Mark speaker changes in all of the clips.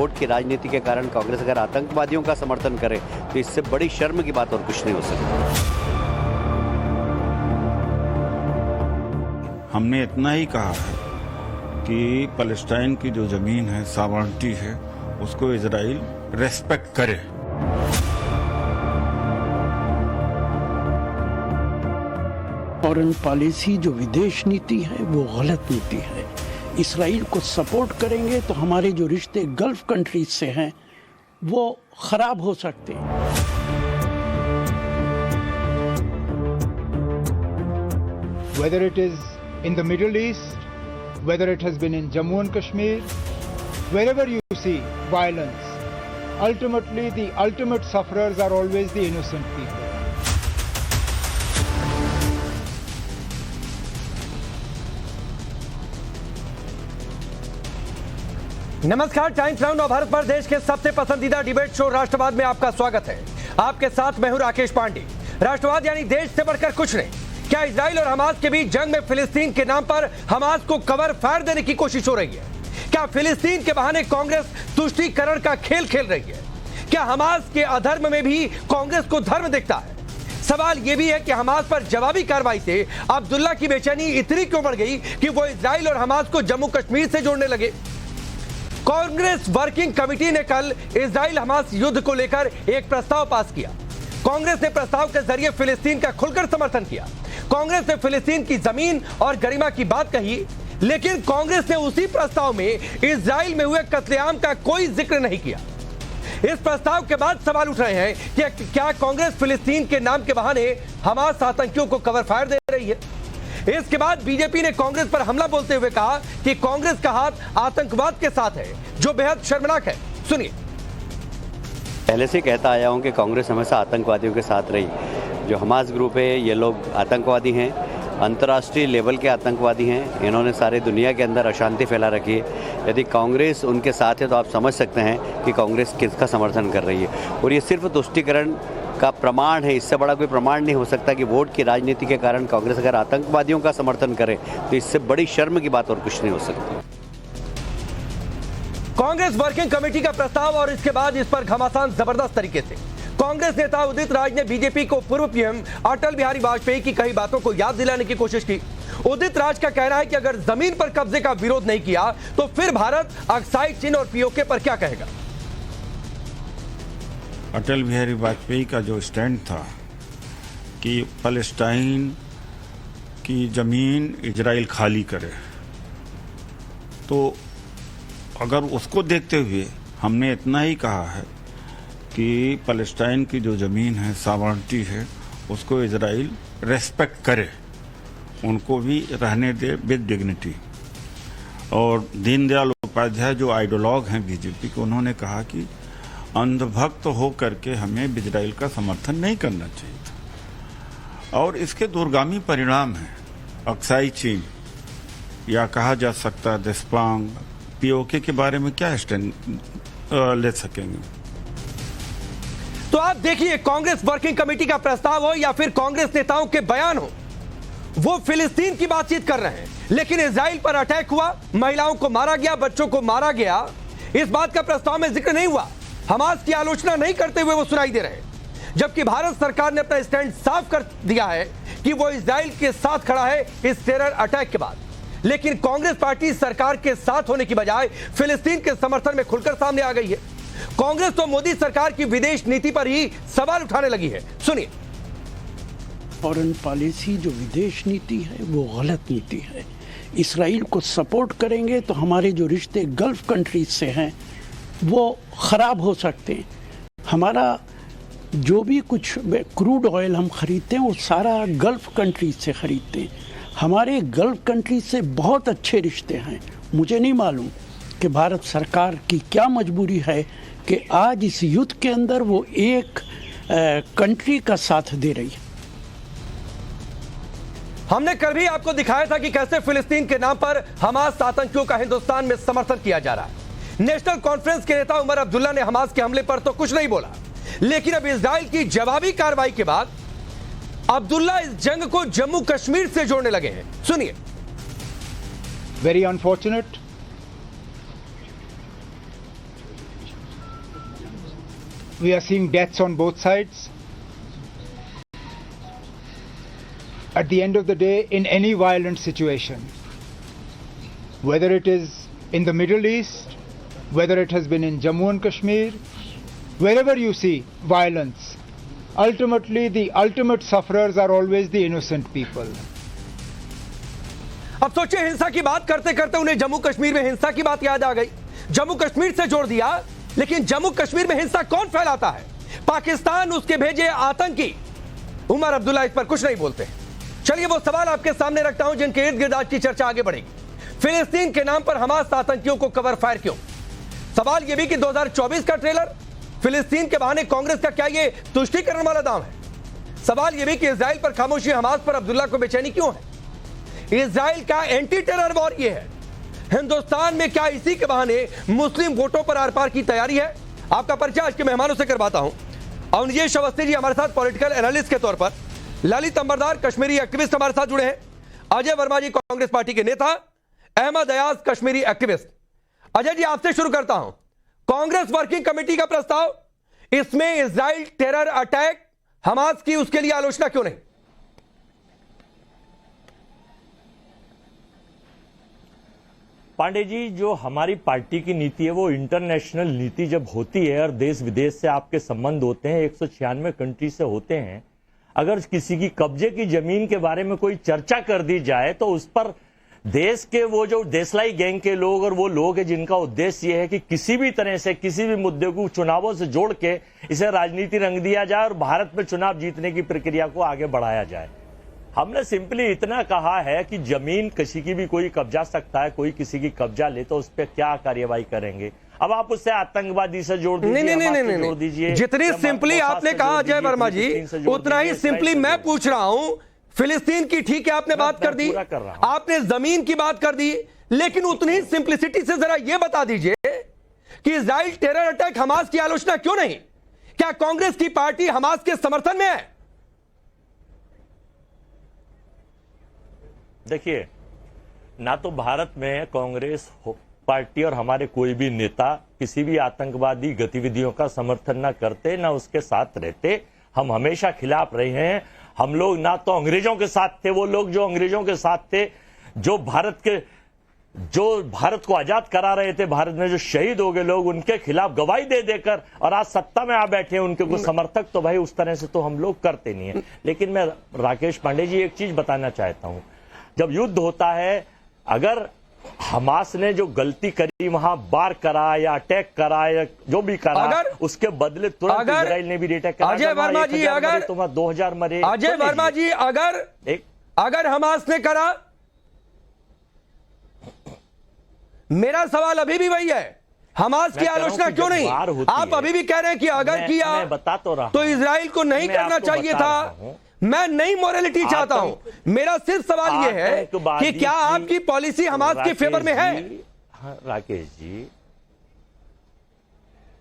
Speaker 1: Vote की राजनीति के कारण कांग्रेस अगर आतंकवादियों का समर्थन करे तो इससे बड़ी शर्म की बात और कुछ नहीं हो सकती।
Speaker 2: हमने इतना ही कहा है कि पैलेस्टाइन की जो जमीन है, सॉवरेनिटी है, उसको इजराइल रेस्पेक्ट करे।
Speaker 3: फॉरेन पॉलिसी जो विदेश नीति है वो गलत नीति है। इसराइल को सपोर्ट करेंगे तो हमारे जो रिश्ते गल्फ कंट्रीज से हैं वो खराब हो सकते हैं।
Speaker 4: Whether it is in the Middle East, whether it has been in Jammu and Kashmir, wherever you see violence, ultimately the ultimate sufferers are always the innocent people.
Speaker 5: नमस्कार, टाइम्स नाउ भारत पर देश के सबसे पसंदीदा डिबेट शो राष्ट्रवाद में आपका स्वागत है। आपके साथ मैं हूं राकेश पांडे। राष्ट्रवाद यानी देश से बढ़कर कुछ नहीं। क्या इजराइल और हमास के बीच जंग में फिलिस्तीन के नाम पर हमास को कवर फायर देने की कोशिश हो रही है? क्या फिलिस्तीन के बहाने कांग्रेस तुष्टीकरण का खेल खेल रही है? क्या हमास के अधर्म में भी कांग्रेस को धर्म दिखता है? सवाल यह भी है कि हमास पर जवाबी कार्रवाई से अब्दुल्ला की बेचैनी इतनी क्यों बढ़ गई कि वो इजराइल और हमास को जम्मू कश्मीर से जोड़ने लगे? कांग्रेस वर्किंग कमेटी ने कल इजराइल हमास युद्ध को लेकर एक प्रस्ताव पास किया। कांग्रेस ने प्रस्ताव के जरिए फिलिस्तीन का खुलकर समर्थन किया। कांग्रेस ने फिलिस्तीन की जमीन और गरिमा की बात कही, लेकिन कांग्रेस ने उसी प्रस्ताव में इजराइल में हुए कत्लेआम का कोई जिक्र नहीं किया। इस प्रस्ताव के बाद सवाल उठ रहे हैं कि क्या कांग्रेस फिलिस्तीन के नाम के बहाने हमास आतंकियों को कवर फायर दे रही है? इसके बाद बीजेपी ने कांग्रेस पर हमला बोलते हुए कहा कि कांग्रेस का हाथ आतंकवाद के साथ है, जो बेहद शर्मनाक है। सुनिए।
Speaker 1: पहले से कहता आया हूं कि कांग्रेस हमेशा आतंकवादियों के साथ रही। जो हमास ग्रुप है ये लोग आतंकवादी हैं, अंतर्राष्ट्रीय लेवल के आतंकवादी हैं। इन्होंने सारी दुनिया के अंदर अशांति फैला रखी है। यदि कांग्रेस उनके साथ है तो आप समझ सकते हैं कि कांग्रेस किसका समर्थन कर रही है। और ये सिर्फ तुष्टीकरण का प्रमाण है, इससे बड़ा कोई प्रमाण नहीं हो सकता कि वोट की राजनीति के कारण कांग्रेस अगर आतंकवादियों का समर्थन करे तो इससे बड़ी शर्म की बात और कुछ नहीं हो सकती।
Speaker 5: कांग्रेस वर्किंग कमेटी का प्रस्ताव और इसके बाद इस पर घमासान जबरदस्त तरीके से कांग्रेस नेता उदित राज ने बीजेपी को पूर्व पीएम अटल बिहारी वाजपेयी की कई बातों को याद दिलाने की कोशिश की। उदित राज का कहना है कि अगर जमीन पर कब्जे का विरोध नहीं किया तो फिर भारत अक्साई, चीन और पीओके पर क्या कहेगा?
Speaker 2: अटल बिहारी वाजपेयी का जो स्टैंड था कि पैलेस्टाइन की जमीन इजराइल खाली करे, तो अगर उसको देखते हुए हमने इतना ही कहा है कि पैलेस्टाइन की जो जमीन है, सॉवरेनिटी है, उसको इजराइल रेस्पेक्ट करे, उनको भी रहने दे विद डिग्निटी। और दीनदयाल उपाध्याय जो आइडियोलॉग हैं बीजेपी के, उन्होंने कहा कि अंधभक्त हो करके हमें इजराइल का समर्थन नहीं करना चाहिए था। और इसके दूरगामी परिणाम हैं अक्साई चीन, या कहा जा सकता है देशपांग, पीओके के बारे में क्या स्टैंड ले सकेंगे?
Speaker 5: तो आप देखिए, कांग्रेस वर्किंग कमेटी का प्रस्ताव हो या फिर कांग्रेस नेताओं के बयान हो, वो फिलिस्तीन की बातचीत कर रहे हैं, लेकिन इजराइल पर अटैक हुआ, महिलाओं को मारा गया, बच्चों को मारा गया, इस बात का प्रस्ताव में जिक्र नहीं हुआ। हमास की आलोचना नहीं करते हुए वो सुनाई दे रहे हैं, जबकि भारत सरकार ने अपना स्टैंड साफ कर दिया है कि वो इजराइल के साथ खड़ा है इस टेरर अटैक के बाद। लेकिन कांग्रेस पार्टी सरकार के साथ होने की बजाय फिलिस्तीन के समर्थन में खुलकर सामने आ गई है। कांग्रेस तो मोदी सरकार की विदेश नीति पर ही सवाल उठाने लगी है। सुनिए।
Speaker 3: फॉरेन पॉलिसी जो विदेश नीति है वो गलत नीति है। इसराइल को सपोर्ट करेंगे तो हमारे जो रिश्ते गल्फ कंट्रीज से हैं वो खराब हो सकते हैं। हमारा जो भी कुछ क्रूड ऑयल हम खरीदते हैं वो सारा गल्फ कंट्रीज से खरीदते हैं। हमारे गल्फ कंट्रीज से बहुत अच्छे रिश्ते हैं। मुझे नहीं मालूम कि भारत सरकार की क्या मजबूरी है कि आज इस युद्ध के अंदर वो एक कंट्री का साथ दे रही है।
Speaker 5: हमने कल भी आपको दिखाया था कि कैसे फिलिस्तीन के नाम पर हमास आतंकियों का हिंदुस्तान में समर्थन किया जा रहा है। नेशनल कॉन्फ्रेंस के नेता उमर अब्दुल्ला ने हमास के हमले पर तो कुछ नहीं बोला, लेकिन अब इजराइल की जवाबी कार्रवाई के बाद अब्दुल्ला इस जंग को जम्मू कश्मीर से जोड़ने लगे हैं। सुनिए।
Speaker 4: Very unfortunate. We are seeing deaths on both sides. At the end of the day, in any violent situation, whether it is in the Middle East, whether it has been in Jammu and Kashmir, wherever you see violence, ultimately the ultimate sufferers are always the innocent people.
Speaker 5: अब सोचिए, हिंसा की बात करते करते उन्हें जम्मू कश्मीर में हिंसा की बात याद आ गई। जम्मू कश्मीर से जोड़ दिया, लेकिन जम्मू कश्मीर में हिंसा कौन फैलाता है? पाकिस्तान, उसके भेजे आतंकी। उमर अब्दुल्ला इस पर कुछ नहीं बोलते। चलिए वो सवाल आपके सामने रखता हूं जिनके इर्द गिर्द आज की चर्चा आगे बढ़ेगी। फिलिस्तीन के नाम पर हमास आतंकियों को कवर फायर क्यों? सवाल यह भी कि 2024 का ट्रेलर फिलिस्तीन के बहाने कांग्रेस का क्या ये तुष्टीकरण वाला दाम है? सवाल यह भी कि इजराइल पर खामोशी, हमास पर अब्दुल्ला को बेचैनी क्यों है? इजराइल का एंटी टेरर वॉर ये है। हिंदुस्तान में क्या इसी के बहाने मुस्लिम वोटों पर आर पार की तैयारी है? आपका परिचय आज के मेहमानों से करवाता हूं। अवनीश अवस्थी जी हमारे साथ पॉलिटिकल एनालिस्ट के तौर पर, ललित अंबरदार कश्मीरी एक्टिविस्ट हमारे साथ जुड़े हैं, अजय वर्मा जी कांग्रेस पार्टी के नेता, अहमद अयाज कश्मीरी एक्टिविस्ट। अजय जी आपसे शुरू करता हूं। कांग्रेस वर्किंग कमेटी का प्रस्ताव, इसमें इजराइल टेरर अटैक, हमास की उसके लिए आलोचना क्यों नहीं?
Speaker 6: पांडे जी, जो हमारी पार्टी की नीति है वो इंटरनेशनल नीति जब होती है और देश विदेश से आपके संबंध होते हैं, 196 कंट्री से होते हैं, अगर किसी की कब्जे की जमीन के बारे में कोई चर्चा कर दी जाए तो उस पर देश के वो जो देशलाई गैंग के लोग और वो लोग हैं जिनका उद्देश्य ये है कि किसी भी तरह से किसी भी मुद्दे को चुनावों से जोड़ के इसे राजनीति रंग दिया जाए और भारत में चुनाव जीतने की प्रक्रिया को आगे बढ़ाया जाए। हमने सिंपली इतना कहा है कि जमीन किसी की भी कोई कब्जा सकता है, कोई किसी की कब्जा ले तो उस पर क्या कार्यवाही करेंगे? अब आप उससे आतंकवादी से जोड़ दीजिए,
Speaker 5: नहीं,
Speaker 6: जोड़ दीजिए।
Speaker 5: जितनी सिंपली आपने कहा अजय वर्मा जी, उतना ही सिंपली मैं पूछ रहा हूं। फिलिस्तीन की ठीक है आपने बात कर दी, आपने जमीन की बात कर दी, लेकिन उतनी ही सिंप्लिसिटी से जरा यह बता दीजिए कि इजराइल टेरर अटैक, हमास की आलोचना क्यों नहीं? क्या कांग्रेस की पार्टी हमास के समर्थन में है?
Speaker 6: देखिए, ना तो भारत में कांग्रेस पार्टी और हमारे कोई भी नेता किसी भी आतंकवादी गतिविधियों का समर्थन ना करते ना उसके साथ रहते। हम हमेशा खिलाफ रहे हैं। हम लोग ना तो अंग्रेजों के साथ थे, वो लोग जो अंग्रेजों के साथ थे, जो भारत को आजाद करा रहे थे, भारत में जो शहीद हो गए लोग, उनके खिलाफ गवाही दे देकर और आज सत्ता में आ बैठे हैं उनके कुछ समर्थक, तो भाई उस तरह से तो हम लोग करते नहीं है। लेकिन मैं राकेश पांडे जी एक चीज बताना चाहता हूं, जब युद्ध होता है, अगर हमास ने जो गलती करी वहां बार करा या अटैक करा या जो भी करा, उसके बदले तुरंत इजराइल ने भी अटैक करा।
Speaker 5: अजय वर्मा जी, अगर
Speaker 6: 2000 मरे,
Speaker 5: अजय वर्मा जी, अगर हमास ने करा, मेरा सवाल अभी भी वही है, हमास की आलोचना क्यों नहीं? आप अभी भी कह रहे हैं कि अगर किया
Speaker 6: बता
Speaker 5: तो इजराइल को नहीं करना चाहिए था। मैं नई मोरालिटी चाहता हूं। मेरा सिर्फ सवाल यह है कि क्या आपकी पॉलिसी हमास के फेवर में है?
Speaker 6: राकेश जी,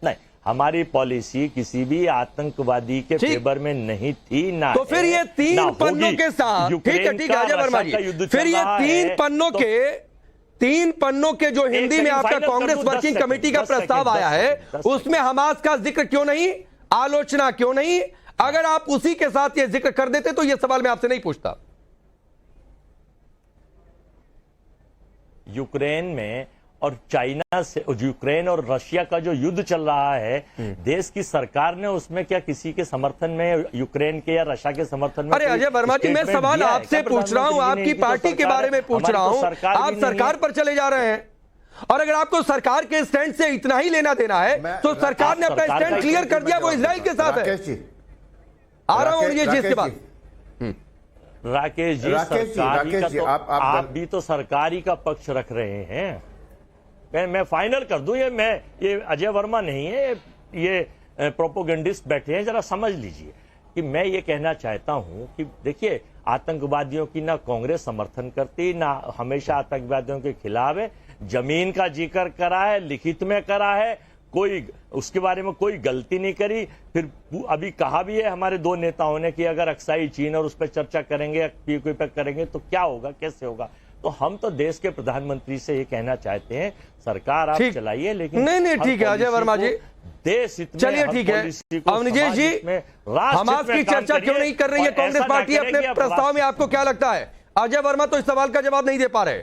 Speaker 6: नहीं, हमारी पॉलिसी किसी भी आतंकवादी के फेवर में नहीं थी ना।
Speaker 5: तो फिर ये 3 पन्नों के साथ, ठीक है अजय वर्मा जी, फिर ये 3 पन्नों के जो हिंदी में आपका कांग्रेस वर्किंग कमेटी का प्रस्ताव आया है, उसमें हमास का जिक्र क्यों नहीं, आलोचना क्यों नहीं? अगर आप उसी के साथ ये जिक्र कर देते तो ये सवाल मैं आपसे नहीं पूछता।
Speaker 6: यूक्रेन में और चाइना से, यूक्रेन और रशिया का जो युद्ध चल रहा है, देश की सरकार ने उसमें क्या किसी के समर्थन में, यूक्रेन के या रशिया के समर्थन में?
Speaker 5: अरे अजय वर्मा जी, मैं सवाल आपसे पूछ रहा हूं, आपकी पार्टी के बारे में पूछ रहा हूं। आप सरकार पर चले जा रहे हैं, और अगर आपको सरकार के स्टैंड से इतना ही लेना देना है तो सरकार ने अपना स्टैंड क्लियर कर दिया, वो इजराइल के साथ है। आ रहा हूं ये चीज के बाद।
Speaker 6: राकेश जी, सरकारी का तो आप भी तो सरकारी का पक्ष रख रहे हैं। मैं फाइनल कर दूं, ये अजय वर्मा नहीं है, ये प्रोपोगेंडिस्ट बैठे हैं, जरा समझ लीजिए कि मैं ये कहना चाहता हूं कि देखिए, आतंकवादियों की ना कांग्रेस समर्थन करती, ना हमेशा आतंकवादियों के खिलाफ है। जमीन का जिक्र करा है, लिखित में करा है, कोई उसके बारे में कोई गलती नहीं करी। फिर अभी कहा भी है हमारे 2 नेताओं ने कि अगर अक्साई चीन और उस पर चर्चा करेंगे, पीओके पर करेंगे तो क्या होगा, कैसे होगा? तो हम तो देश के प्रधानमंत्री से ये कहना चाहते हैं, सरकार आप
Speaker 5: ठीक।
Speaker 6: चलाइए, लेकिन
Speaker 5: नहीं,
Speaker 6: हर
Speaker 5: ठीक है अजय
Speaker 6: पॉलिसी
Speaker 5: वर्मा
Speaker 6: को
Speaker 5: जी,
Speaker 6: देश हित में,
Speaker 5: चलिए
Speaker 6: हर
Speaker 5: ठीक है।
Speaker 6: पॉलिसी को
Speaker 5: अवनिजेश
Speaker 6: समाज
Speaker 5: जी,
Speaker 6: हित में, राष्ट्र
Speaker 5: हमास
Speaker 6: हित में
Speaker 5: की
Speaker 6: काम
Speaker 5: चर्चा क्यों
Speaker 6: करिए
Speaker 5: नहीं कर रही है
Speaker 6: और
Speaker 5: कांग्रेस
Speaker 6: ऐसा ना
Speaker 5: पार्टी?
Speaker 6: करें
Speaker 5: अपने
Speaker 6: कि आप
Speaker 5: प्रस्ताव में आपको क्या लगता है? अजय वर्मा तो इस सवाल का जवाब नहीं दे पा रहे।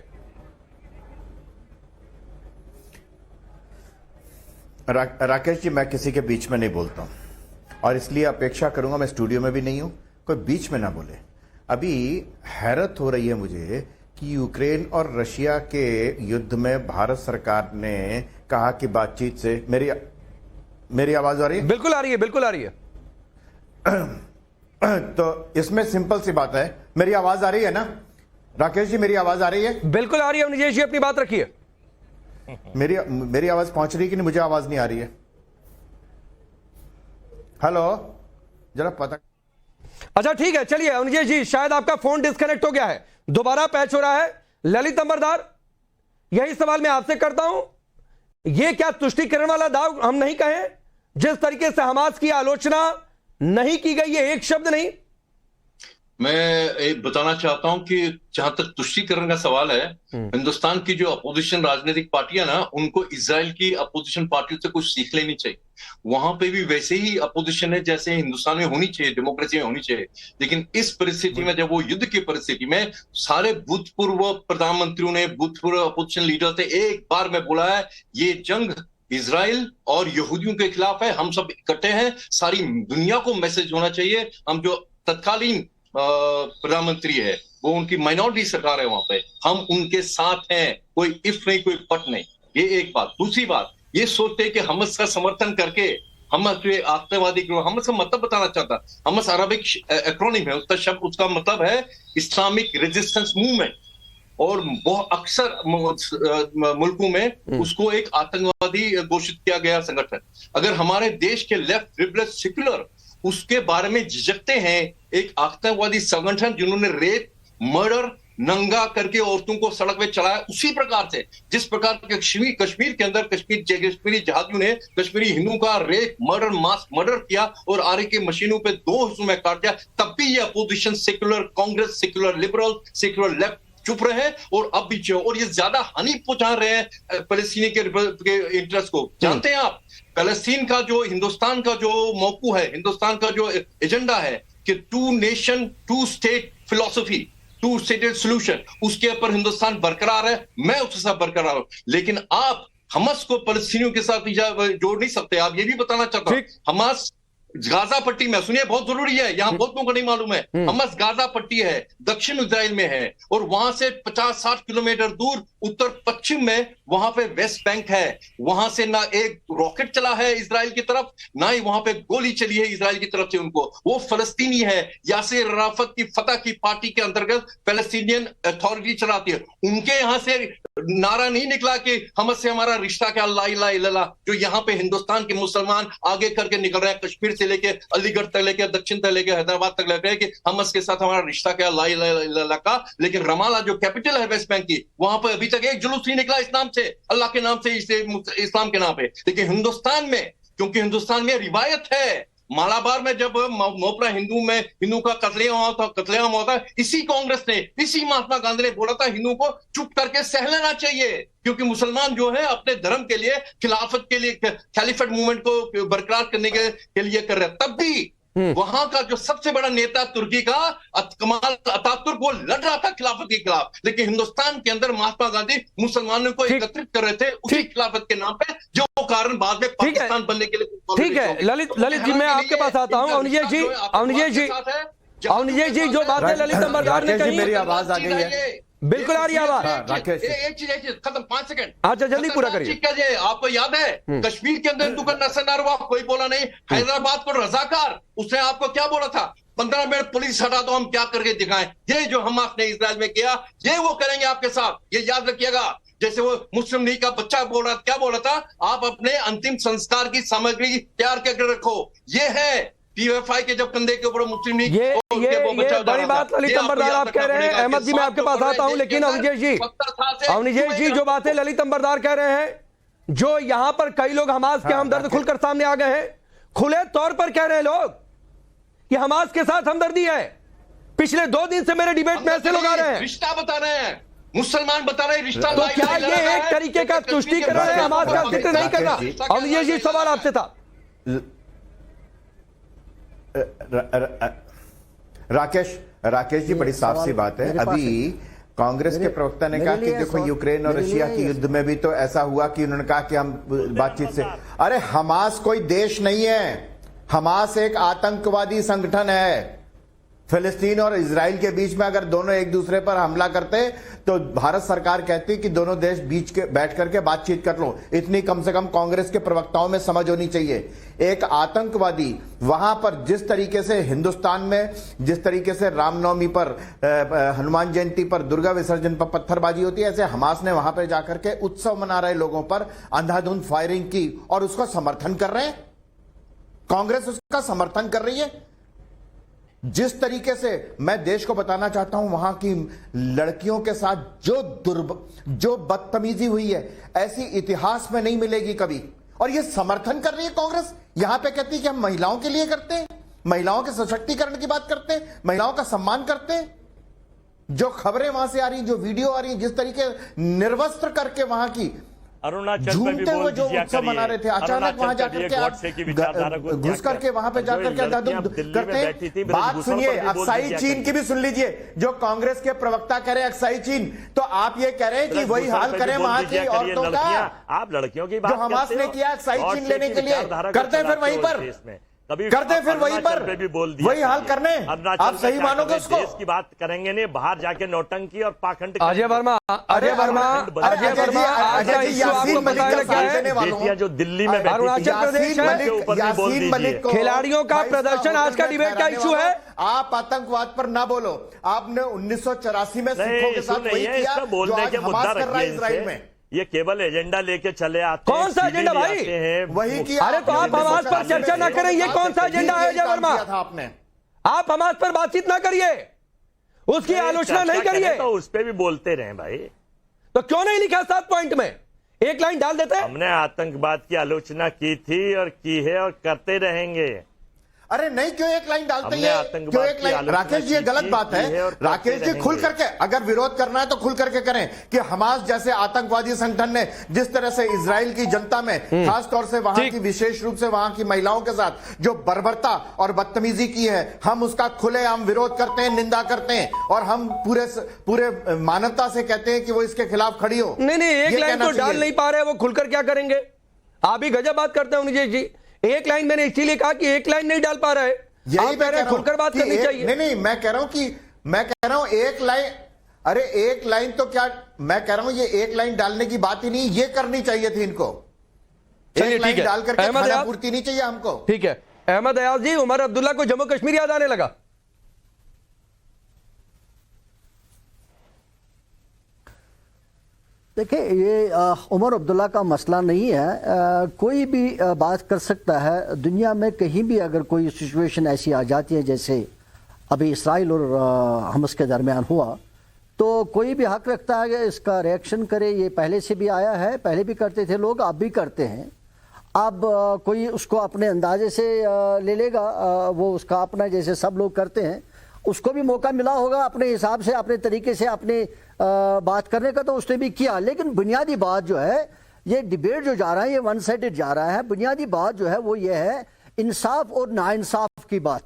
Speaker 7: राकेश जी, मैं किसी के बीच में नहीं बोलता हूं और इसलिए अपेक्षा करूंगा, मैं स्टूडियो में भी नहीं हूं, कोई बीच में ना बोले। अभी हैरत हो रही है मुझे कि यूक्रेन और रशिया के युद्ध में भारत सरकार ने कहा कि बातचीत से मेरी आवाज आ रही है?
Speaker 5: बिल्कुल आ रही है, बिल्कुल आ रही है।
Speaker 7: तो इसमें सिंपल सी बात है, मेरी आवाज आ रही है ना राकेश जी? मेरी आवाज आ रही है?
Speaker 5: बिल्कुल आ रही है अवनिजेश जी, अपनी बात रखिए।
Speaker 7: मेरी आवाज पहुंच रही है कि नहीं? मुझे आवाज नहीं आ रही है। हेलो, जरा पता।
Speaker 5: अच्छा ठीक है, चलिए अवनिजेश जी, शायद आपका फोन डिस्कनेक्ट हो गया है, दोबारा पैच हो रहा है। ललित अंबरदार, यही सवाल मैं आपसे करता हूं, यह क्या तुष्टीकरण वाला दाव हम नहीं कहें? जिस तरीके से हमास की आलोचना नहीं की गई है, एक शब्द नहीं।
Speaker 8: मैं एक बताना चाहता हूं कि जहां तक तुष्टीकरण का सवाल है, हिंदुस्तान की जो अपोजिशन राजनीतिक पार्टियां ना, उनको इजराइल की अपोजिशन पार्टियों से कुछ सीख लेनी चाहिए। वहां पे भी वैसे ही अपोजिशन है जैसे हिंदुस्तान में होनी चाहिए, डेमोक्रेसी में होनी चाहिए। लेकिन इस परिस्थिति में, जब वो युद्ध की परिस्थिति में सारे भूतपूर्व प्रधानमंत्रियों ने, भूतपूर्व अपोजिशन लीडर थे, एक बार में बोला है ये जंग इजराइल और यहूदियों के खिलाफ है, हम सब इकट्ठे हैं, सारी दुनिया को मैसेज होना चाहिए। हम जो तत्कालीन प्रधानमंत्री है, वो उनकी माइनॉरिटी सरकार है, वहां पे हम उनके साथ हैं, कोई इफ नहीं कोई बट नहीं। ये एक बात। दूसरी बात, ये सोचते कि हमस का समर्थन करके, हमस जो आतंकवादी ग्रुप, हमस का मतलब बताना चाहता, हमस अरबिक एक्रोनिम है, उसका शब्द, उसका मतलब है इस्लामिक रेजिस्टेंस मूवमेंट, और बहुत अक्सर मुल्कों में उसको एक आतंकवादी घोषित किया गया संगठन। अगर हमारे देश के लेफ्ट लिबरल सेक्युलर उसके बारे में झिझकते हैं, एक आतंकवादी संगठन जिन्होंने रेप, मर्डर, नंगा करके औरतों को सड़क पे चलाया, उसी प्रकार से जिस प्रकार के कश्मीर के अंदर कश्मीरी जहादियों ने कश्मीरी हिंदुओं का रेप, मर्डर, मास मर्डर किया और आरे के मशीनों पे 2 हिस्सों में काट दिया, तब भी ये opposition, secular Congress, secular liberal, secular left चुप रहे और अब भी और ये ज्यादा हानि पहुंचा रहे हैं फलस्तीनी के इंटरेस्ट को। जानते हैं आप, फलस्तीन का जो, हिंदुस्तान का जो मौकू है, हिंदुस्तान का जो एजेंडा है कि 2 nation 2 state philosophy, 2 stated solution, उसके ऊपर हिंदुस्तान बरकरार है, मैं उसके साथ बरकरार हूं। लेकिन आप हमास को फलस्तीनियों के साथ जोड़ नहीं सकते। आप ये भी बताना चाहता हूं, हमास गाजा पट्टी में, सुनिए बहुत जरूरी है, यहां बहुत लोगों को नहीं मालूम है, हमास गाजा पट्टी है, दक्षिण इजराइल में है, और वहां से 50-60 किलोमीटर दूर उत्तर पश्चिम में वहां पे वेस्ट बैंक है। वहां से ना एक रॉकेट चला है इजराइल की तरफ, ना ही वहां पे गोली चली है इजराइल की तरफ से उनको। वो फलस्तीनी है, यासिर अराफत की फतह की पार्टी के अंतर्गत फलस्तीनियन अथॉरिटी चलाती है। उनके यहां से नारा नहीं निकला कि हमास से हमारा रिश्ता क्या, ला इलाहा इल्लल्लाह, जो यहाँ पे हिंदुस्तान के मुसलमान आगे करके निकल रहे हैं, कश्मीर से लेके अलीगढ़ तक लेके, दक्षिण तक लेके, हैदराबाद तक लेके, कि हमास के साथ हमारा रिश्ता क्या, ला इलाहा इल्लल्लाह का। लेकिन रमाला जो कैपिटल है वेस्ट बैंक की, वहां पर अभी तक एक जुलूस नहीं निकला इस नाम से, अल्लाह के नाम से, इस्लाम के नाम पे। लेकिन हिंदुस्तान में, क्योंकि हिंदुस्तान में रिवायत है, मालाबार में जब मोपरा हिंदू का कत्लेआम हुआ था, इसी कांग्रेस ने, इसी महात्मा गांधी ने बोला था हिंदुओं को चुप करके सह लेना चाहिए, क्योंकि मुसलमान जो है अपने धर्म के लिए, खिलाफत के लिए, खैलिफेट मूवमेंट को बरकरार करने के लिए कर रहे हैं। तब भी वहां का जो सबसे बड़ा नेता तुर्की का कमाल अतातुर्क, वो लड़ रहा था खिलाफत के खिलाफ। लेकिन हिंदुस्तान के अंदर महात्मा गांधी मुसलमानों को एकत्रित कर रहे थे उसी खिलाफत के नाम पे, जो कारण बाद में पाकिस्तान बनने के लिए।
Speaker 5: ठीक है ललित जी, मैं आपके पास आता हूँ। अवनिजेश जी, जो बात है ललित अंबरदार ने कही,
Speaker 7: मेरी आवाज आ गई है?
Speaker 5: बिल्कुल आ रही है आवाज।
Speaker 8: एक चीज खत्म, 5 सेकंड।
Speaker 5: अच्छा जल्दी पूरा करिए।
Speaker 8: आपको याद है कश्मीर के अंदर हिंदू का नशा हुआ, कोई बोला नहीं। हैदराबाद को रजाकार, उसने आपको क्या बोला था, 15 मिनट पुलिस हटा दो, हम क्या करके दिखाएं। ये जो हमास ने इजराइल में किया, ये वो करेंगे आपके साथ, ये याद रखिएगा। जैसे वो मुस्लिम लीग का बच्चा बोल रहा, क्या बोला था, आप अपने अंतिम संस्कार की सामग्री तैयार करके रखो। ये है पीएफआई के जब कंधे के ऊपर मुस्लिम लीग,
Speaker 5: ये बड़ी बात ललित अंबरदार आप कह रहे हैं। अहमद जी मैं आपके पास आता हूं, लेकिन अवनिजेश जी जो बातें ललित अंबरदार कह रहे हैं, जो यहां पर कई लोग हमास के हमदर्द खुलकर सामने आ गए हैं, खुले तौर पर कह रहे हैं लोग कि हमास के साथ हमदर्दी है। पिछले 2 दिन से मेरे डिबेट में ऐसे लोग आ रहे हैं,
Speaker 8: रिश्ता बता रहे हैं, मुसलमान बता रहे रिश्ता
Speaker 5: तो क्या ये एक तरीके का तुष्टीकरण है? हमास का जिक्र नहीं कर रहा। और ये सवाल आपसे था।
Speaker 7: राकेश जी, बड़ी साफ सी बात है। अभी कांग्रेस के प्रवक्ता ने कहा कि देखो यूक्रेन और रशिया के युद्ध में भी तो ऐसा हुआ कि उन्होंने कहा कि हम बातचीत से, अरे हमास कोई देश नहीं है, हमास एक आतंकवादी संगठन है। फिलिस्तीन और इजराइल के बीच में अगर दोनों एक दूसरे पर हमला करते तो भारत सरकार कहती कि दोनों देश बीच के बैठ करके बातचीत कर लो। इतनी कम से कम कांग्रेस के प्रवक्ताओं में समझ होनी चाहिए। एक आतंकवादी वहां पर जिस तरीके से हिंदुस्तान में जिस तरीके से रामनवमी पर, हनुमान जयंती पर, दुर्गा विसर्जन पर पत्थरबाजी होती है, ऐसे हमास ने वहां पर जाकर के उत्सव मना रहे लोगों पर अंधाधुंध फायरिंग की और उसका समर्थन कर रहे हैं। कांग्रेस उसका समर्थन कर रही है। जिस तरीके से मैं देश को बताना चाहता हूं, वहां की लड़कियों के साथ जो बदतमीजी हुई है, ऐसी इतिहास में नहीं मिलेगी कभी। और ये समर्थन कर रही है कांग्रेस। यहां पे कहती है कि हम महिलाओं के लिए करते हैं, महिलाओं के सशक्तिकरण की बात करते हैं, महिलाओं का सम्मान करते हैं। जो खबरें वहां से आ रही, जो वीडियो आ रही, जिस तरीके निर्वस्त्र करके वहां की
Speaker 6: अरुणाचल में भी बोल
Speaker 7: जो उत्सव मना रहे थे, अचानक वहां जाकर के घुस करके वहां पे जाकर के करते हैं। बात सुनिए, अक्साई चीन की भी सुन लीजिए। जो कांग्रेस के प्रवक्ता कह रहे हैं अक्साई चीन, तो आप ये कह रहे हैं कि वही हाल करें वहां की औरतों का।
Speaker 6: आप लड़कियों की बात
Speaker 7: जो हमास ने किया अक्साई चीन लेने के लिए, करते हैं फिर वहीं पर, करते हैं फिर वहीं पर, वही हाल करने। आप सही मानोगे उसको?
Speaker 6: देश की बात करेंगे नहीं, बाहर जाके नौटंकी और पाखंड।
Speaker 5: अजय वर्मा
Speaker 6: जो दिल्ली में
Speaker 5: अरुणाचल प्रदेश खिलाड़ियों का प्रदर्शन आज का डिबेट का इशू है।
Speaker 7: आप आतंकवाद पर ना बोलो। आपने 1984 में सिखों के साथ वही किया जो आज हमास कर रहा है इजराइल में।
Speaker 6: ये केवल एजेंडा लेके चले आते
Speaker 5: कौन सा एजेंडा भाई?
Speaker 7: वही किया।
Speaker 5: अरे तो आप हमास पर चर्चा ना करें, ये कौन सा एजेंडा है अजय वर्मा?
Speaker 7: आपने
Speaker 5: आप हमास पर बातचीत ना करिए, उसकी आलोचना नहीं करिए।
Speaker 6: तो उस पर भी बोलते रहे भाई।
Speaker 5: तो क्यों नहीं लिखा 7 पॉइंट में? एक लाइन डाल देते।
Speaker 6: हमने आतंकवाद की आलोचना की थी और की है और करते रहेंगे।
Speaker 7: अरे नहीं, क्यों एक लाइन डालते हैं? क्यों एक लाइन? राकेश जी, ये गलत बात है। राकेश जी, खुल करके अगर विरोध करना है तो खुल करके करें कि हमास जैसे आतंकवादी संगठन ने जिस तरह से इजराइल की जनता में, खास तौर से वहां की, विशेष रूप से वहां की महिलाओं के साथ जो बर्बरता और बदतमीजी की है, हम उसका खुलेआम विरोध करते हैं, निंदा करते हैं और हम पूरे मानवता से कहते हैं कि वो इसके खिलाफ खड़ी हो।
Speaker 5: नहीं, एक लाइन तो डाल नहीं पा रहे, वो खुलकर क्या करेंगे? आप ही गजब बात करते हैं निजेश जी। एक लाइन मैंने इसीलिए कहा कि एक लाइन नहीं डाल पा रहे।
Speaker 7: यही कह रहे हैं,
Speaker 5: खुलकर बात करनी चाहिए।
Speaker 7: नहीं, मैं कह रहा हूं एक लाइन। अरे एक लाइन तो क्या, मैं कह रहा हूं ये एक लाइन डालने की बात ही नहीं, ये करनी चाहिए थी इनको। एक लाइन डाल करके खाना पूर्ति नहीं चाहिए हमको।
Speaker 5: ठीक है अहमद अयाज जी, उमर अब्दुल्ला को जम्मू कश्मीर याद आने लगा।
Speaker 9: देखिए, ये उमर अब्दुल्ला का मसला नहीं है। कोई भी बात कर सकता है। दुनिया में कहीं भी अगर कोई सिचुएशन ऐसी आ जाती है जैसे अभी इसराइल और हमास के दरमियान हुआ, तो कोई भी हक रखता है कि इसका रिएक्शन करे। ये पहले से भी आया है, पहले भी करते थे लोग, अब भी करते हैं। अब कोई उसको अपने अंदाजे से ले लेगा, वो उसका अपना, जैसे सब लोग करते हैं। उसको भी मौका मिला होगा अपने हिसाब से, अपने तरीके से, अपने बात करने का, तो उसने भी किया। लेकिन बुनियादी बात जो है, ये डिबेट जो जा रहा है, ये वन साइडेड जा रहा है। बुनियादी बात जो है वो ये है इंसाफ और नाइंसाफ की बात।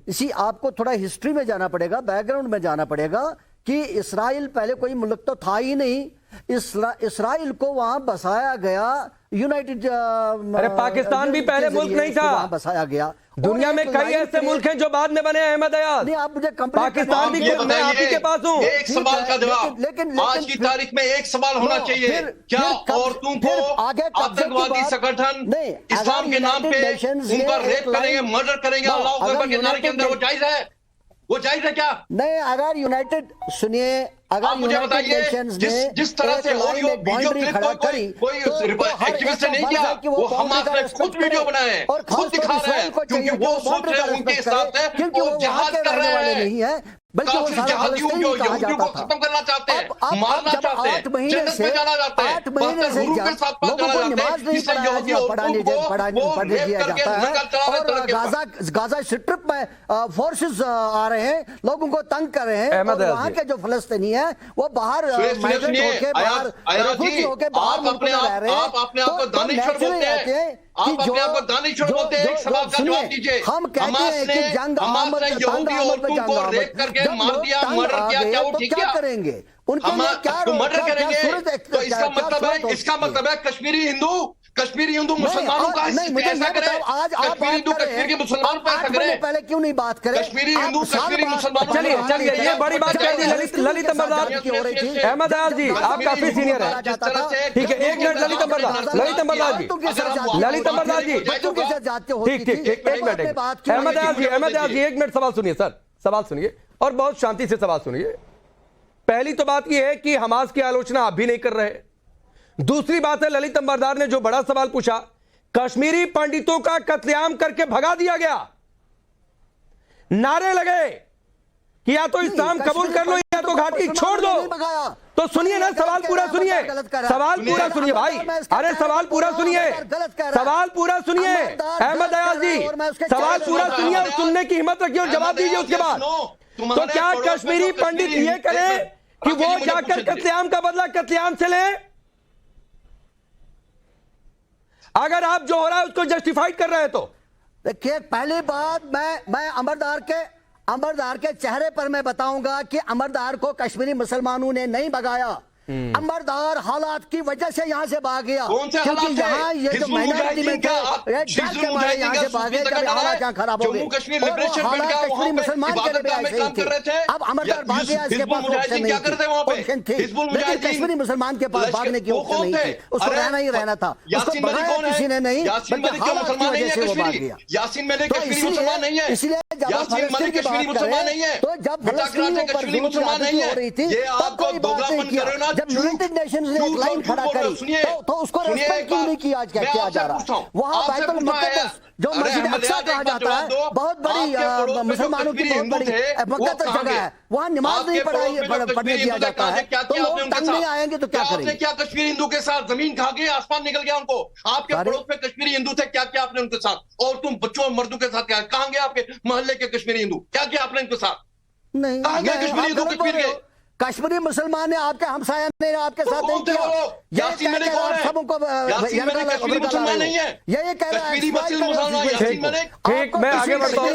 Speaker 9: इसी आपको थोड़ा हिस्ट्री में जाना पड़ेगा, बैकग्राउंड में जाना पड़ेगा कि इसराइल पहले कोई मुल्क तो था ही नहीं। इसराइल को वहां बसाया गया, यूनाइटेड
Speaker 5: अरे पाकिस्तान भी पहले मुल्क नहीं था,
Speaker 9: वहां बसाया गया।
Speaker 5: दुनिया में कई ऐसे मुल्क हैं जो बाद में बने। अहमद अयाज,
Speaker 9: आप मुझे
Speaker 5: पाकिस्तान भी, मैं आप ही के पास हूँ।
Speaker 8: एक सवाल का जवाब, लेकिन आज की तारीख में एक सवाल होना चाहिए, क्या औरतों को आतंकवादी संगठन इस्लाम के नाम पे उनका रेप करेंगे, मर्डर करेंगे अल्लाह अकबर के नारे के अंदर, वो जायज है? वो जायज है क्या?
Speaker 9: नहीं, अगर यूनाइटेड, सुनिए, अगर
Speaker 8: मुझे बताइए, जिस तरह से ऑडियो वीडियो क्लिप कोई एक्टिविस्ट ने नहीं किया, वो हमास ने खुद वीडियो बनाए हैं, खुद दिखा रहे हैं, क्योंकि वो सोच रहे हैं उनके साथ है, वो जहाज कर रहे हैं।
Speaker 9: बल्कि वो
Speaker 8: काफिर
Speaker 9: सारा
Speaker 8: जहादियों
Speaker 9: फलस्तीन
Speaker 8: को,
Speaker 9: कहा
Speaker 8: यहूदियों
Speaker 9: जाता
Speaker 8: को
Speaker 9: था।
Speaker 8: खत्म करना चाहते हैं,
Speaker 9: अब
Speaker 8: मारना
Speaker 9: जब
Speaker 8: चाहते
Speaker 9: 8
Speaker 8: हैं,
Speaker 9: महीने
Speaker 8: जन्नत
Speaker 9: से
Speaker 8: में जाना चाहते हैं,
Speaker 9: 8 महीने से
Speaker 8: हुरूर के साथ पास
Speaker 9: लोगों
Speaker 8: जाना
Speaker 9: को
Speaker 8: चाहते हैं,
Speaker 9: नमाज नहीं
Speaker 8: इससे यहूदी और
Speaker 9: पढ़ाने दिया जाता है और गाजा स्ट्रिप में फोर्सेस आ रहे हैं, लोगों को तंग कर रहे हैं, और वहाँ के जो फलस्तीनी है वो बाहर माइग्रेट होके बाहर रेफ्यूजी होके बाहर मुल्कों में रह रहे हैं।
Speaker 8: आप अपने आप को दानिश्वर बोलते हैं, आप अपने आप को दानिश्वर बोलते हैं। एक सवाल का जवाब दीजिए,
Speaker 9: हम कहते हैं कि जंग
Speaker 8: हमास ने यहूदी औरतों को रेप करके मार दिया, मर्डर किया, क्या वो ठीक
Speaker 9: क्या
Speaker 8: किया?
Speaker 9: करेंगे? उनके लिए क्या
Speaker 8: मर्डर करेंगे तो इसका
Speaker 9: क्या
Speaker 8: मतलब है कश्मीरी हिंदू मुसलमानों का ऐसा करे, कश्मीरी हिंदू कश्मीर के मुसलमान पर ऐसा करे,
Speaker 9: पहले क्यों नहीं बात करें?
Speaker 8: कश्मीरी हिंदू कश्मीरी मुसलमान।
Speaker 5: चलिए चलिए, ये बड़ी बात कह दी ललित अंबरदार। अहमद अयाज जी, आप काफी सीनियर हैं, ठीक है, 1 मिनट ललित अंबरदार जी, ललित अंबरदार जी,
Speaker 9: बच्चों के साथ जाते हो,
Speaker 5: ठीक, एक मिनट, अहमद अयाज जी 1 मिनट सवाल सुनिए सर, सवाल सुनिए और बहुत शांति से सवाल सुनिए। पहली तो बात यह है कि हमास की आलोचना आप भी नहीं कर रहे। दूसरी बात है, ललित अंबरदार ने जो बड़ा सवाल पूछा, कश्मीरी पंडितों का कत्लेआम करके भगा दिया गया, नारे लगे कि या तो इस्लाम कबूल कर लो या तो घाटी छोड़ दो। तो सुनिए ना, सवाल पूरा सुनिए, सवाल पूरा सुनिए भाई, अरे सवाल पूरा सुनिए, सवाल पूरा सुनिए अहमद अयाज जी, सवाल पूरा सुनिए और सुनने की हिम्मत रखिए और जवाब दीजिए उसके बाद। तो क्या कश्मीरी पंडित ये करें कि वो जाकर कत्लेआम का बदला कत्लेआम से ले? अगर आप जो हो रहा है उसको जस्टिफाइड कर रहे हैं तो
Speaker 9: देखिए, पहली बात मैं अमरदार के चेहरे पर मैं बताऊंगा कि अमरदार को कश्मीरी मुसलमानों ने नहीं भगाया। अमरदार हालात की वजह से यहां से भाग गया, क्योंकि यहाँ ये जो माइनॉरिटी में थे डर के मारे यहां से भागे जब हालात यहाँ खराब हो गए, और वो हालात कश्मीरी मुसलमान के लिए भी ऐसे ही थे। अब अमरदार भाग गया, इसके पास ऑप्शन नहीं थी, लेकिन कश्मीरी मुसलमान के पास भागने की ऑप्शन नहीं थी, उसको रहना ही रहना था, उसको भगाया किसी ने नहीं, बल्कि हालात की वजह से वो भाग गया। इसलिए जब हम फलस्तीन की बात करें तो जब फलस्तीन पर जुल्म ज्यादती हो रही थी तब कोई बात नहीं किया। जब यूनाइटेड नेशंस ने एक लाइन खड़ा करी तो उसको रेस्पेक्ट क्यों नहीं किया? आज क्या किया जा रहा है? वहां बैतुल मुक़द्दस जो मस्जिद अक्सा कहा जाता है, बहुत बड़ी मुसलमानों की बहुत बड़ी मुक़द्दस जगह है, वहां नमाज नहीं पढ़ने दिया जाता है, तो लोग तंग नहीं आएंगे तो क्या करेंगे?
Speaker 8: क्या कश्मीरी हिंदू के साथ जमीन खा गई, आसमान निकल गया उनको? आपके पड़ोस में कश्मीरी हिंदू थे, क्या क्या आपने उनके साथ? और तुम बच्चों और मर्दों के साथ क्या? कहां गए आपके मोहल्ले के कश्मीरी हिंदू? क्या किया आपने इनके साथ?
Speaker 9: नहीं,
Speaker 8: कहां गए कश्मीरी हिंदू? कश्मीर के
Speaker 9: कश्मीरी मुसलमान ने आपके हमसाया ने आपके साथ नहीं किया।
Speaker 8: यासीन मलिक कौन है? यासीन मलिक कश्मीरी मुसलमान नहीं है,
Speaker 9: ये कह रहा है
Speaker 8: कश्मीरी मुसलमान है यासीन मलिक।
Speaker 5: ठीक, मैं आगे बढ़ता हूं,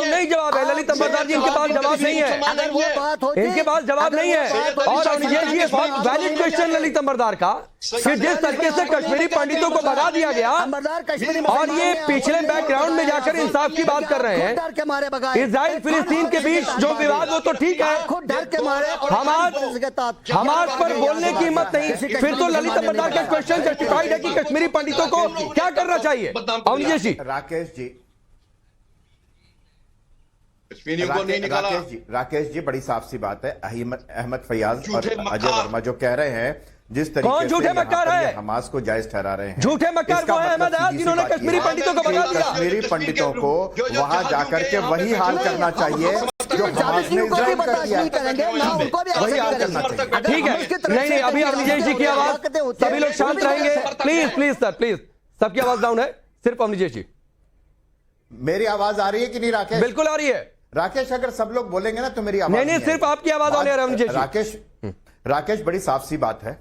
Speaker 5: नहीं जवाब है ललित अंबरदार जी, इनके पास जवाब नहीं है, इनके पास जवाब नहीं है। और ये बहुत वैलिड क्वेश्चन ललित अंबरदार का कि जिस तरीके से कश्मीरी पंडितों को भगा दिया गया और ये पिछले बैकग्राउंड में जाकर इंसाफ की बात कर रहे हैं, इजराइल फिलिस्तीन के बीच जो विवाद हो तो ठीक है, हमास पर बोलने की हिम्मत नहीं, फिर तो ललित अंबरदार का क्वेश्चन जस्टिफाइड है कि कश्मीरी पंडितों को क्या करना चाहिए? अवनीश जी,
Speaker 7: राकेश जी बड़ी साफ सी बात है। अहमद फैयाज और अजय वर्मा जो कह रहे हैं, जिस तरीके से
Speaker 5: झूठे मक्कार है,
Speaker 7: हमास को जायज ठहरा रहे हैं,
Speaker 5: झूठे मक्कार वो है अहमद अयाज जिन्होंने कश्मीरी पंडितों को भगा दिया।
Speaker 7: कश्मीरी पंडितों को वहां जाकर के वही हाल करना चाहिए जो हमास ने इजराइल कर दिया, वही हाल करना चाहिए।
Speaker 5: ठीक है, नहीं अभी अवनीश जी की आवाज, सभी लोग शांत रहेंगे प्लीज सर, प्लीज सबकी आवाज डाउन है, सिर्फ अवनीश जी।
Speaker 7: मेरी आवाज आ रही है कि नहीं राकेश?
Speaker 5: बिल्कुल आ रही है
Speaker 7: राकेश, अगर सब लोग बोलेंगे ना तो मेरी आवाज
Speaker 5: नहीं, सिर्फ आपकी आवाज आ रही है।
Speaker 7: राकेश बड़ी साफ सी बात है,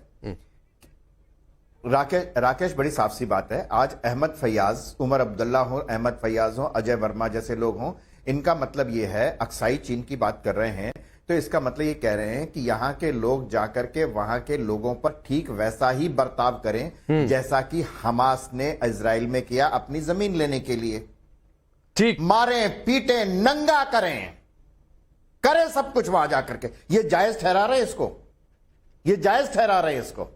Speaker 7: राकेश बड़ी साफ सी बात है। आज अहमद फैयाज, उमर अब्दुल्ला हो, अहमद फैयाज हो, अजय वर्मा जैसे लोग हों, इनका मतलब यह है, अक्साई चीन की बात कर रहे हैं, तो इसका मतलब ये कह रहे हैं कि यहां के लोग जाकर के वहां के लोगों पर ठीक वैसा ही बर्ताव करें जैसा कि हमास ने इजराइल में किया अपनी जमीन लेने के लिए।
Speaker 5: ठीक,
Speaker 7: मारें, पीटे, नंगा करें सब कुछ वहां जाकर के। ये जायज ठहरा रहे इसको, ये जायज ठहरा रहे इसको।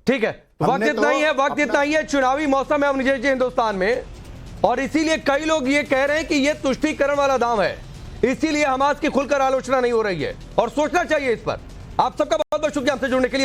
Speaker 5: ठीक है, वक्त इतना ही है, चुनावी मौसम है अवनीश जी हिंदुस्तान में, और इसीलिए कई लोग ये कह रहे हैं कि ये तुष्टीकरण वाला दांव है, इसीलिए हमास की खुलकर आलोचना नहीं हो रही है और सोचना चाहिए इस पर। आप सबका बहुत बहुत शुक्रिया हमसे जुड़ने के लिए।